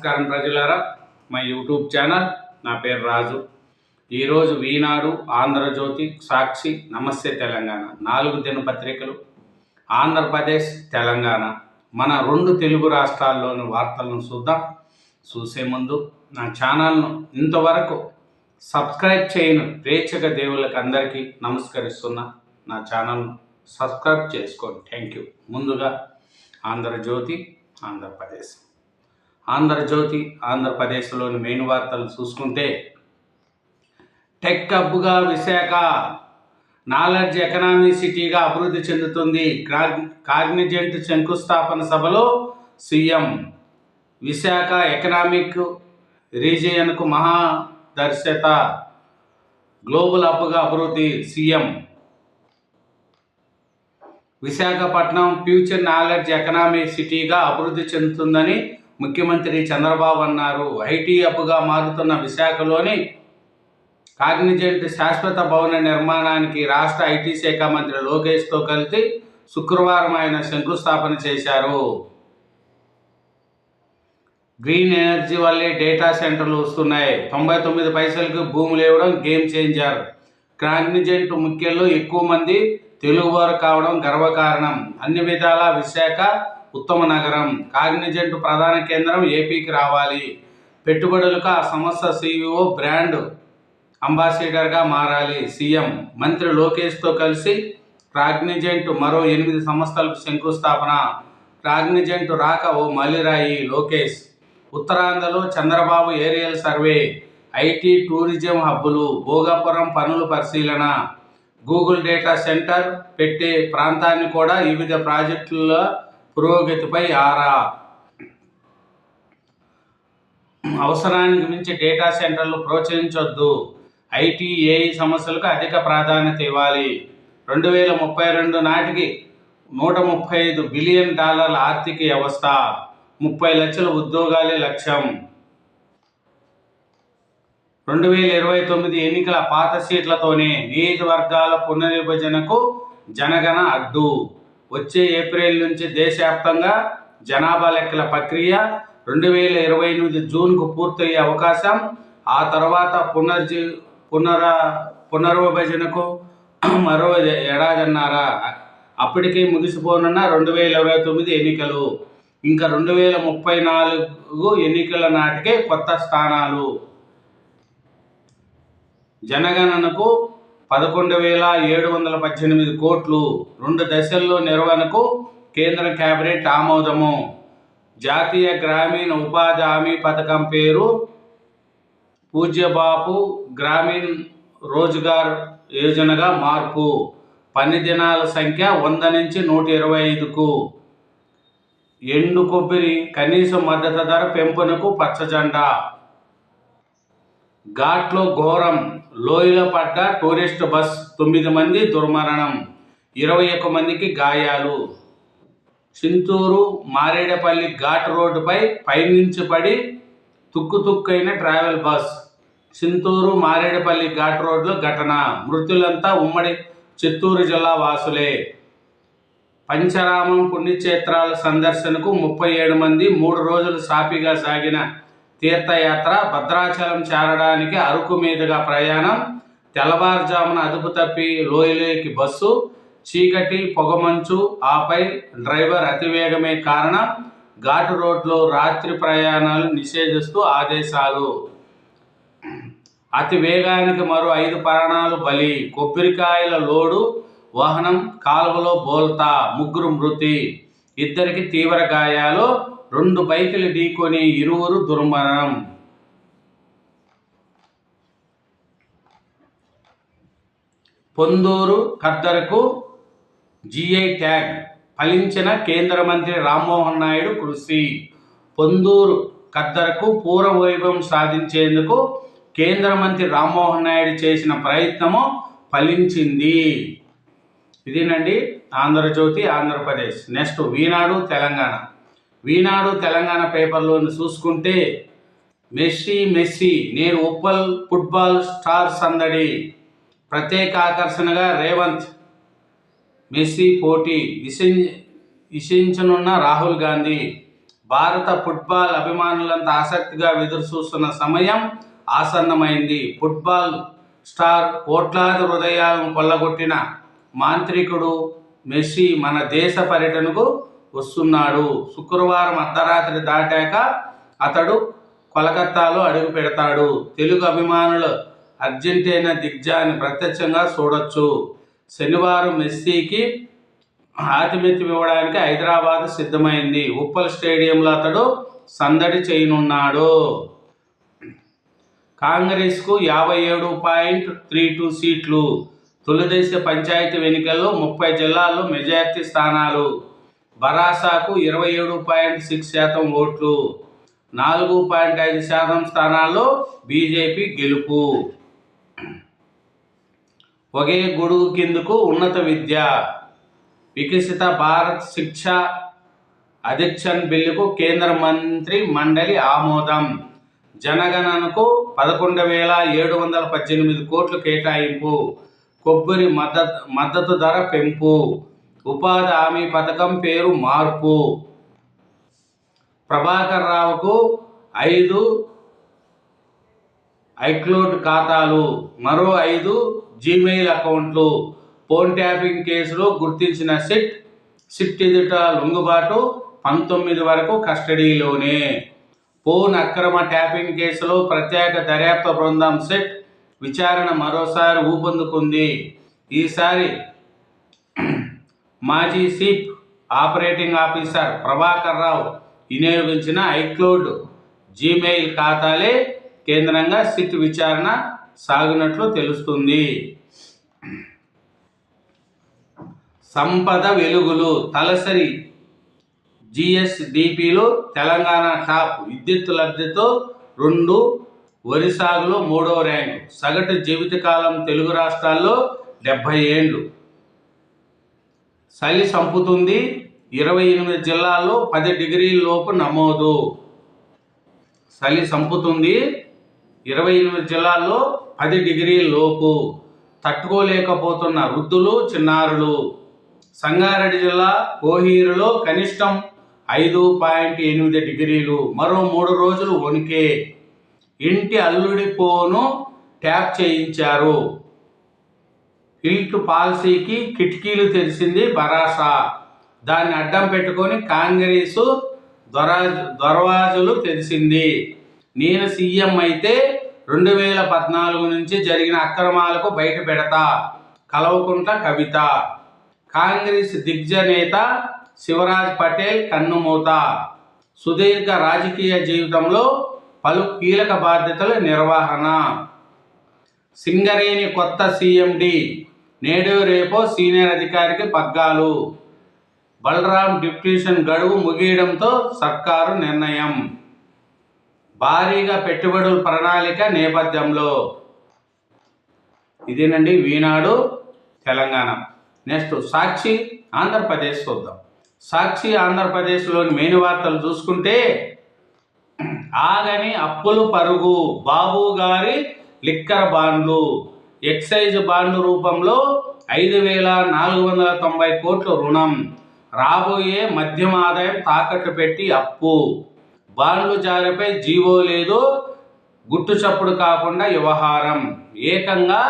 నమస్కారం ప్రజలారా, మా యూట్యూబ్ ఛానల్. నా పేరు రాజు. ఈరోజు ఈనాడు, ఆంధ్రజ్యోతి, సాక్షి, నమస్తే తెలంగాణ 4 దినపత్రికలు ఆంధ్రప్రదేశ్, తెలంగాణ మన 2 తెలుగు రాష్ట్రాల్లోని వార్తలను చూద్దాం. చూసే ముందు నా ఛానల్ను ఇంతవరకు సబ్స్క్రైబ్ చేయని ప్రేక్షక దేవులకు అందరికీ నమస్కరిస్తున్నా. నా ఛానల్ను సబ్స్క్రైబ్ చేసుకోండి. Thank you. ముందుగా ఆంధ్రజ్యోతి, ఆంధ్రప్రదేశ్లోని మెయిన్ వార్తలు చూసుకుంటే, టెక్ హబ్గా విశాఖ నాలెడ్జ్ ఎకనామీ సిటీగా అభివృద్ధి చెందుతుంది. కాగ్నిజెంట్ శంకుస్థాపన సభలో సీఎం. విశాఖ ఎకనామిక్ రీజియన్కు మహాదర్శత, గ్లోబల్ హబ్గా అభివృద్ధి. CM. Visakhapatnam future knowledge economy సిటీగా అభివృద్ధి చెందుతుందని ముఖ్యమంత్రి చంద్రబాబు అన్నారు. ఐటీ హబ్గా మారుతున్న విశాఖలోని కాగ్నిజెంట్ శాశ్వత భవన నిర్మాణానికి రాష్ట్ర ఐటీ శాఖ మంత్రి లోకేష్తో కలిసి శుక్రవారం ఆయన శంకుస్థాపన చేశారు. గ్రీన్ ఎనర్జీ వల్లే డేటా సెంటర్లు వస్తున్నాయి. 99 పైసలకు భూములు ఇవ్వడం గేమ్ చేంజర్. కాగ్నిజెంట్ ముఖ్యంలో ఎక్కువ మంది తెలుగువారు కావడం గర్వకారణం. అన్ని విధాలా విశాఖ ఉత్తమ నగరం. కాగ్నిజెంట్ ప్రధాన కేంద్రం ఏపీకి రావాలి. పెట్టుబడులకు ఆ సంస్థ సీఈఓ బ్రాండ్ అంబాసిడర్గా మారాలి. సీఎం. మంత్రి లోకేష్తో కలిసి కాగ్నిజెంట్ మరో 8 సంస్థలకు శంకుస్థాపన. కాగ్నిజెంట్ రాక ఓ మలిరాయి. లోకేష్. ఉత్తరాంధ్రలో Chandrababu aerial survey. IT tourism హబ్బులు. భోగాపురం పనులు పరిశీలన. గూగుల్ డేటా సెంటర్ పెట్టే ప్రాంతాన్ని కూడా వివిధ ప్రాజెక్టుల పురోగతిపై ఆరా. అవసరానికి మించి డేటా సెంటర్లు ప్రోత్సహించొద్దు. ఐటీ, ఏఐ సమస్యలకు అధిక ప్రాధాన్యత ఇవ్వాలి. 2032 నాటికి $135 బిలియన్ ఆర్థిక వ్యవస్థ, 30 లక్షల ఉద్యోగాలే లక్ష్యం. 2029 ఎన్నికల పాత సీట్లతోనే నియోజకవర్గాల పునర్విభజనకు జనగణ అడ్డు. వచ్చే ఏప్రిల్ నుంచి దేశవ్యాప్తంగా జనాభా లెక్కల ప్రక్రియ 2028 జూన్కు పూర్తయ్యే అవకాశం. ఆ తర్వాత పునర్విభజనకు మరో ఏడాదిన్నర. అప్పటికే ముగిసిపోనున్న 2029 ఎన్నికలు. ఇంకా 2034 ఎన్నికల నాటికే కొత్త స్థానాలు. జనగణనకు 11,718 కోట్లు. 2 దశల్లో నిర్వహణకు కేంద్ర కేబినెట్ ఆమోదము. జాతీయ గ్రామీణ ఉపాధి హామీ పథకం పేరు పూజ్యబాపు గ్రామీణ్ రోజ్గార్ యోజనగా మార్పు. పని దినాల సంఖ్య 100 నుంచి 125కు. ఎండు కొబ్బరి కనీస మద్దతు ధర పెంపునకు పచ్చజెండా. ఘాట్లో ఘోరం. లోయలో పడ్డ టూరిస్ట్ బస్, 9 మంది దుర్మరణం, 21 మందికి గాయాలు. చింతూరు మారేడుపల్లి ఘాట్ రోడ్డుపై పైనుంచి పడి తుక్కుతుక్కైన ట్రావెల్ బస్. చింతూరు మారేడుపల్లి ఘాట్ రోడ్లో ఘటన. మృతులంతా ఉమ్మడి చిత్తూరు జిల్లా వాసులే. పంచరామం పుణ్యక్షేత్రాల సందర్శనకు 37 మంది. 3 రోజులు సాఫీగా సాగిన తీర్థయాత్ర. భద్రాచలం చేరడానికి అరకు మీదుగా ప్రయాణం. తెల్లవారుజామున అదుపు తప్పి లోయలోకి బస్సు. చీకటి, పొగమంచు, ఆపై డ్రైవర్ అతివేగమే కారణం. ఘాటు రోడ్లో రాత్రి ప్రయాణాలు నిషేధిస్తూ ఆదేశాలు. అతి వేగానికి మరో 5 ప్రాణాలు బలి. కొబ్బరికాయల లోడు వాహనం కాలువలో బోల్తా, 3 మృతి, 2కి తీవ్ర గాయాలు. 2 బైకులు ఢీకొని 2 దుర్మరణం. పొందూరు ఖద్దరుకు జీఐ ట్యాగ్. ఫలించిన కేంద్ర మంత్రి రామ్మోహన్ నాయుడు కృషి. పొందూరు ఖద్దరుకు పూర్వ వైభవం సాధించేందుకు కేంద్ర మంత్రి రామ్మోహన్ నాయుడు చేసిన ప్రయత్నము ఫలించింది. ఇదేనండి ఆంధ్రజ్యోతి, ఆంధ్రప్రదేశ్. నెక్స్ట్ ఈనాడు, తెలంగాణ పేపర్లోని చూసుకుంటే, మెస్సీ నేడు ఉప్పల్ ఫుట్బాల్ స్టార్ సందడి. ప్రత్యేక ఆకర్షణగా రేవంత్. మెస్సీ పోటీ విసించనున్న రాహుల్ గాంధీ. భారత ఫుట్బాల్ అభిమానులంతా ఆసక్తిగా ఎదురుచూస్తున్న సమయం ఆసన్నమైంది. ఫుట్బాల్ స్టార్ కోట్లాది హృదయాలను కొల్లగొట్టిన మాంత్రికుడు మెస్సీ మన దేశ పర్యటనకు వస్తున్నాడు. శుక్రవారం అర్ధరాత్రి దాటాక అతడు కోల్కతాలో అడుగు పెడతాడు. తెలుగు అభిమానులు అర్జెంటీనా దిగ్గజాన్ని ప్రత్యక్షంగా చూడొచ్చు. శనివారం మెస్సీకి ఆతిథ్యం ఇవ్వడానికి హైదరాబాద్ సిద్ధమైంది. ఉప్పల్ స్టేడియంలో అతడు సందడి చేయనున్నాడు. కాంగ్రెస్కు 57.32 సీట్లు. తొలిదశ పంచాయతీ ఎన్నికల్లో 30 జిల్లాల్లో మెజార్టీ స్థానాలు. బరాసాకు 27.6% ఓట్లు. 4.5% స్థానాల్లో బీజేపీ గెలుపు. ఒకే గొడుగు కిందకు ఉన్నత విద్య. వికసిత భారత్ శిక్షా అధిక్షన్ బిల్లుకు కేంద్ర మంత్రి మండలి ఆమోదం. జనగణనకు 11,718 కోట్లు కేటాయింపు. కొబ్బరి మద్దతు ధర పెంపు. ఉపాధి హామీ పథకం పేరు మార్పు. ప్రభాకర్ రావుకు 5 ఐక్లౌడ్ ఖాతాలు, మరో 5 జీమెయిల్ అకౌంట్లు. ఫోన్ ట్యాపింగ్ కేసులో గుర్తించిన సిట్ ఎదుట లొంగుబాటు. 19 వరకు కస్టడీలోనే. ఫోన్ అక్రమ ట్యాపింగ్ కేసులో ప్రత్యేక దర్యాప్తు బృందం సిట్ విచారణ మరోసారి ఊపందుకుంది. ఈసారి మాజీ chief operating officer Prabhakar Rao వినియోగించిన ఐక్లౌడ్ జీమెయిల్ ఖాతాలే కేంద్రంగా సిట్ విచారణ సాగినట్లు తెలుస్తుంది. సంపద వెలుగులు. తలసరి జిఎస్డిపిలో తెలంగాణ టాప్. విద్యుత్ లబ్ధితో 2, వరి సాగులో 3వ ర్యాంకు. సగటు జీవితకాలం తెలుగు రాష్ట్రాల్లో 70 ఏళ్లు. చలి సంపుతుంది. 28 జిల్లాల్లో 10 డిగ్రీల లోపు నమోదు. చలి సంపుతుంది. 28 జిల్లాల్లో 10 డిగ్రీల లోపు. తట్టుకోలేకపోతున్న వృద్ధులు, చిన్నారులు. సంగారెడ్డి జిల్లా కోహీరులో కనిష్టం 5.8 డిగ్రీలు. మరో 3 రోజులు వణికే. ఇంటి అల్లుడి ఫోను ట్యాప్ చేయించారు. హిల్ట్ పాలసీకి కిటికీలు తెరిచింది భరాసా. దాన్ని అడ్డం పెట్టుకొని కాంగ్రెసు దర్వాజులు తెరిచింది. నేను సీఎం అయితే 2014 నుంచి జరిగిన అక్రమాలకు బయట పెడతా. కల్వకుంట్ల కవిత. కాంగ్రెస్ దిగ్గజ నేత శివరాజ్ పటేల్ కన్నుమూత. సుదీర్ఘ రాజకీయ జీవితంలో పలు కీలక బాధ్యతల నిర్వహణ. సింగరేణి కొత్త సీఎండి. నేడు రేపో సీనియర్ అధికారికి పగ్గాలు. బలరాం డిప్యూషన్ గడువు ముగియడంతో సర్కారు నిర్ణయం. భారీగా పెట్టుబడుల ప్రణాళిక నేపథ్యంలో. ఇదేనండి ఈనాడు తెలంగాణ. నెక్స్ట్ సాక్షి ఆంధ్రప్రదేశ్ చూద్దాం. సాక్షి ఆంధ్రప్రదేశ్లోని మెయిన్ వార్తలు చూసుకుంటే, ఆగని అప్పులు పరుగు. బాబు గారి లిక్కర్ బాండ్లు. ఎక్సైజ్ బాండ్ల రూపంలో 5,490 కోట్ల రుణం. రాబోయే మద్యం ఆదాయం తాకట్టు పెట్టి అప్పు. బాండ్లు జారీపై జీవో లేదు. గుట్టు చప్పుడు కాకుండా వ్యవహారం. ఏకంగా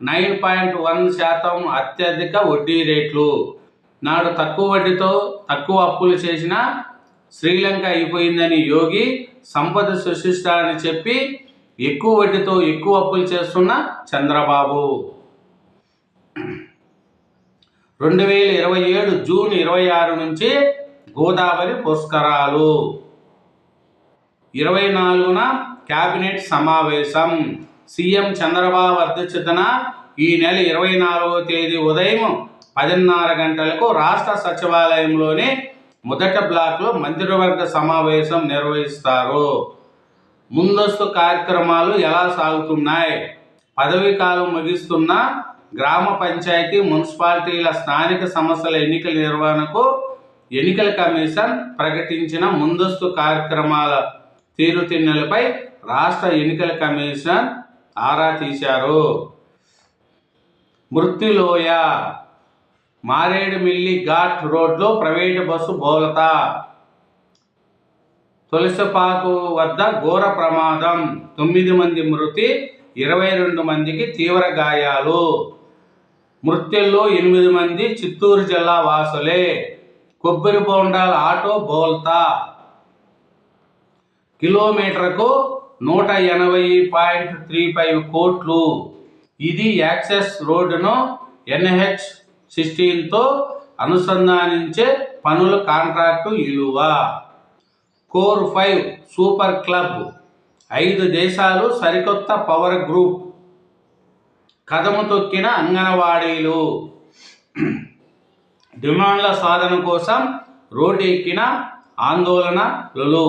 9.1% అత్యధిక వడ్డీ రేట్లు. నాడు తక్కువ వడ్డీతో తక్కువ అప్పులు చేసిన శ్రీలంక అయిపోయిందని యోగి సంపద సృష్టిస్తారని చెప్పి ఎక్కువ వడ్డీతో ఎక్కువ అప్పులు చేస్తున్న చంద్రబాబు. 2027 జూన్ 26 నుంచి గోదావరి పుష్కరాలు. 24న కేబినెట్ సమావేశం. సీఎం చంద్రబాబు అధ్యక్షతన ఈ నెల 24వ తేదీ ఉదయం 10:30 గంటలకు రాష్ట్ర సచివాలయంలోని మొదటి బ్లాక్లో మంత్రివర్గ సమావేశం నిర్వహిస్తారు. ముందస్తు కార్యక్రమాలు ఎలా సాగుతున్నాయి? పదవీ కాలం ముగిస్తున్న గ్రామ పంచాయతీ, మున్సిపాలిటీల స్థానిక సంస్థల ఎన్నికల నిర్వహణకు ఎన్నికల కమిషన్ ప్రకటించిన ముందస్తు కార్యక్రమాల తీరుతెన్నులపై రాష్ట్ర ఎన్నికల కమిషన్ ఆరా తీశారు. మృత్యులోయ. మారేడుమిల్లి ఘాట్ రోడ్లో ప్రైవేటు బస్సు బోల్తా. తులసిపాకు వద్ద ఘోర ప్రమాదం, 9 మంది మృతి, 22 మందికి తీవ్ర గాయాలు. మృతుల్లో 8 మంది చిత్తూరు జిల్లా వాసులే. కొబ్బరి బోండాల ఆటో బోల్తా, కిలోమీటర్కు 180.35 కోట్లు. ఇది యాక్సెస్ రోడ్డును NH-16తో అనుసంధానించే పనుల కాంట్రాక్టు విలువ. కోర్ 5 సూపర్ క్లబ్, 5 దేశాలు సరికొత్త పవర్ గ్రూప్. కదము తొక్కిన అంగన్వాడీలు, డిమాండ్ల సాధన కోసం రోడ్డు ఎక్కిన ఆందోళనలు.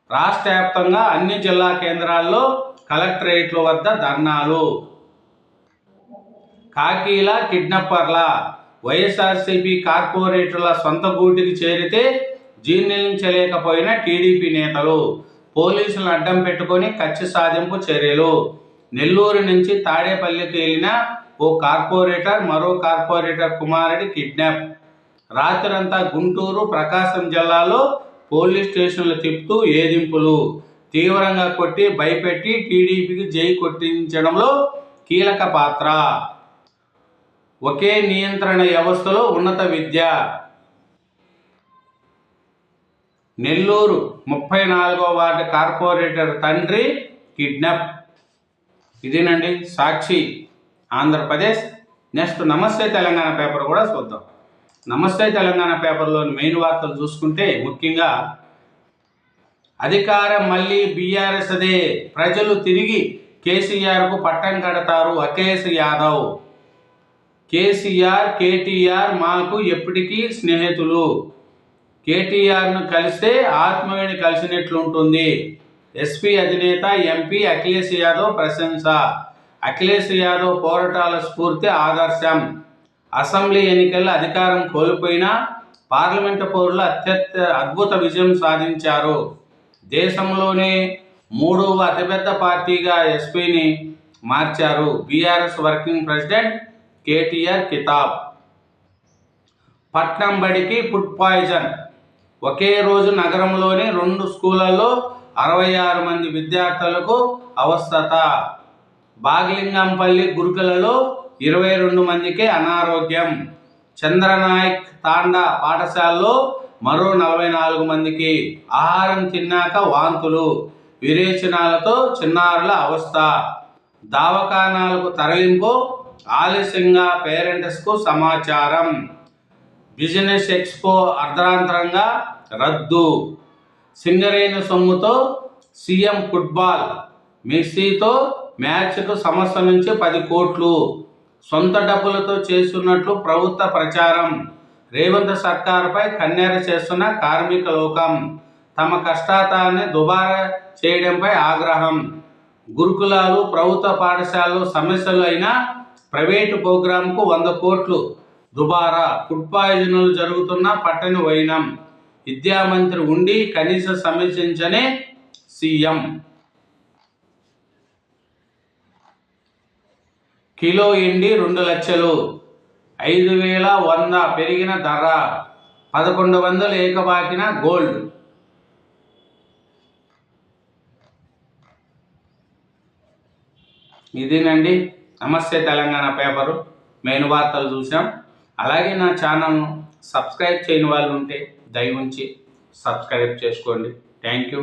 రాష్ట్ర వ్యాప్తంగా అన్ని జిల్లా కేంద్రాల్లో కలెక్టరేట్ల వద్ద ధర్నాలు. కాకీల కిడ్నాపర్ల, వైఎస్ఆర్సీపీ కార్పొరేటర్ల సొంత గూటికి చేరితే జీర్ణించలేకపోయిన టీడీపీ నేతలు. పోలీసులను అడ్డం పెట్టుకొని కక్ష సాధింపు చర్యలు. నెల్లూరు నుంచి తాడేపల్లికి వెళ్ళిన ఓ కార్పొరేటర్ మరో కార్పొరేటర్ కుమారుడి కిడ్నాప్. రాత్రంతా గుంటూరు, ప్రకాశం జిల్లాలో పోలీస్ స్టేషన్లు తిప్పుతూ ఏదింపులు. తీవ్రంగా కొట్టి భయపెట్టి టీడీపీకి జై కొట్టించడంలో కీలక పాత్ర. ఒకే నియంత్రణ వ్యవస్థలో ఉన్నత విద్య. నెల్లూరు 34వ వార్డు కార్పొరేటర్ తండ్రి కిడ్నాప్. ఇదేనండి సాక్షి ఆంధ్రప్రదేశ్. నెక్స్ట్ నమస్తే తెలంగాణ పేపర్ కూడా చూద్దాం. నమస్తే తెలంగాణ పేపర్లోని మెయిన్ వార్తలు చూసుకుంటే ముఖ్యంగా అధికారం మళ్ళీ బీఆర్ఎస్దే, ప్రజలు తిరిగి కేసీఆర్కు పట్టం కడతారు అఖిలేష్ యాదవ్. కేసీఆర్, కేటీఆర్ మాకు ఎప్పటికీ స్నేహితులు. కేటీఆర్ను కలిస్తే ఆత్మీయుని కలిసినట్లుంటుంది. ఎస్పీ అధినేత ఎంపీ అఖిలేష్ యాదవ్ ప్రశంస. అఖిలేష్ యాదవ్ పోరాటాల స్ఫూర్తి ఆదర్శం. అసెంబ్లీ ఎన్నికల్లో అధికారం కోల్పోయినా పార్లమెంటు పౌరులు అద్భుత విజయం సాధించారు. దేశంలోనే 3వ అతిపెద్ద పార్టీగా ఎస్పీని మార్చారు. బీఆర్ఎస్ వర్కింగ్ ప్రెసిడెంట్ కేటీఆర్ కితాబ్. పట్నం బడికి ఫుడ్ పాయిజన్. ఒకే రోజు నగరంలోని 2 స్కూళ్లలో 66 మంది విద్యార్థులకు అవస్థత. బాగలింగంపల్లి గురుకులలో 22 మందికి అనారోగ్యం. చంద్రనాయక్ తాండా పాఠశాలలో మరో 44 మందికి ఆహారం తిన్నాక వాంతులు, విరేచనాలతో చిన్నారుల అవస్థ. దవాఖానాలకు తరలింపు ఆలస్యంగా పేరెంట్స్కు సమాచారం. బిజినెస్ ఎక్స్పో అర్ధరాంతరంగా రద్దు. సింగరేణి సొమ్ముతో సీఎం ఫుట్బాల్. మెస్సీతో మ్యాచ్కు సంస్థ నుంచి 10 కోట్లు సొంత డబ్బులతో చేస్తున్నట్లు ప్రభుత్వ ప్రచారం. రేవంత్ సర్కారుపై కన్నెర చేస్తున్న కార్మిక లోకం. తమ కష్టాతాన్ని దుబారా చేయడంపై ఆగ్రహం. గురుకులాలు, ప్రభుత్వ పాఠశాలలు సమస్యలు అయినా ప్రైవేటు ప్రోగ్రాంకు 100 కోట్లు దుబారా. ఫుడ్ పాయిజన్లు జరుగుతున్న పట్టని వైనం. విద్యామంత్రి ఉండి కనీస సమీక్షించని సీఎం. కిలో ఎండి 2 లక్షలు, 5,100 పెరిగిన ధర, 1100 ఏకబాకిన గోల్డ్. ఇదేనండి నమస్తే తెలంగాణ పేపరు మెయిన్ వార్తలు చూసాం. అలాగే నా ఛానల్ను సబ్స్క్రైబ్ చేయని వాళ్ళు ఉంటే దయవుంచి సబ్స్క్రైబ్ చేసుకోండి. Thank you.